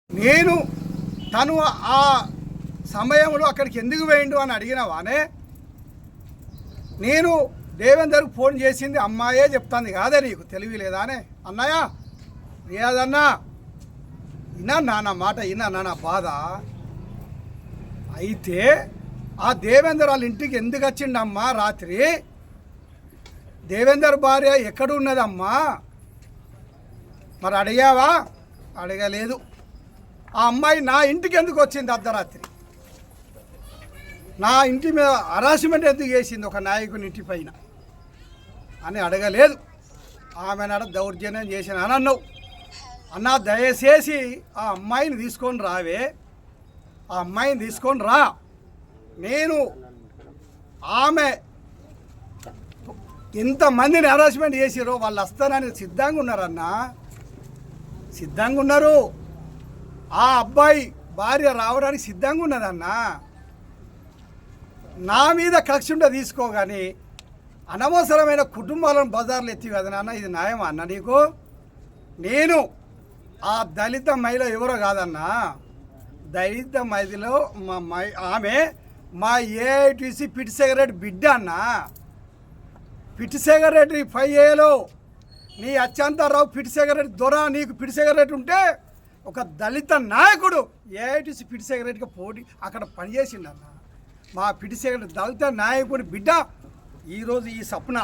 నేను తను ఆ సమయంలో అక్కడికి ఎందుకు వేయండు అని అడిగినవానే. నేను దేవేందర్కి ఫోన్ చేసింది అమ్మాయే చెప్తాంది కాదే, నీకు తెలివి లేదానే అన్నయ్య రియాదన్నా. విన్నా నా మాట, విన్నా నా బాధ. అయితే ఆ దేవేందర్ వాళ్ళ ఇంటికి ఎందుకు వచ్చిండమ్మా రాత్రి? దేవేందర్ భార్య ఎక్కడున్నదమ్మా? మరి అడిగావా? అడగలేదు. ఆ అమ్మాయి నా ఇంటికి ఎందుకు వచ్చింది అర్ధరాత్రి? నా ఇంటి మీద హరాస్మెంట్ ఎందుకు చేసింది ఒక నాయకుని ఇంటి పైన అని అడగలేదు. ఆమె నాడ దౌర్జన్యం చేసిన అని అన్నావు. అన్నా దయచేసి ఆ అమ్మాయిని తీసుకొని రావే, ఆ అమ్మాయిని తీసుకొని రా. నేను ఆమె ఎంతమందిని హరాస్మెంట్ చేసిరో వాళ్ళు వస్తానని సిద్ధంగా ఉన్నారన్నా, సిద్ధంగా ఉన్నారు. ఆ అబ్బాయి భార్య రావడానికి సిద్ధంగా ఉన్నదన్నా. నా మీద కక్ష ఉంటే తీసుకోగాని అనవసరమైన కుటుంబాలను బజార్లు ఎత్తి కదా నాన్న, ఇది న్యాయమా అన్న నీకు? నేను ఆ దళిత మహిళ ఎవరో కాదన్నా, దళిత మహిళలో ఆమె మా ఏఐటీసీ పిటి సిగరెట్ బిడ్డ అన్న. పిటి సిగరెట్ 5Aలో నీ అత్యంతరావు పిటి సిగరెట్ దొర, నీకు పిటి సిగరెట్ ఉంటే ఒక దళిత నాయకుడు ఏఐటీసీ పిటి సిగరెట్గా పోటీ అక్కడ పనిచేసిండన్న. మా పిటి సిగరెట్ దళిత నాయకుడి బిడ్డ ఈరోజు ఈ సప్న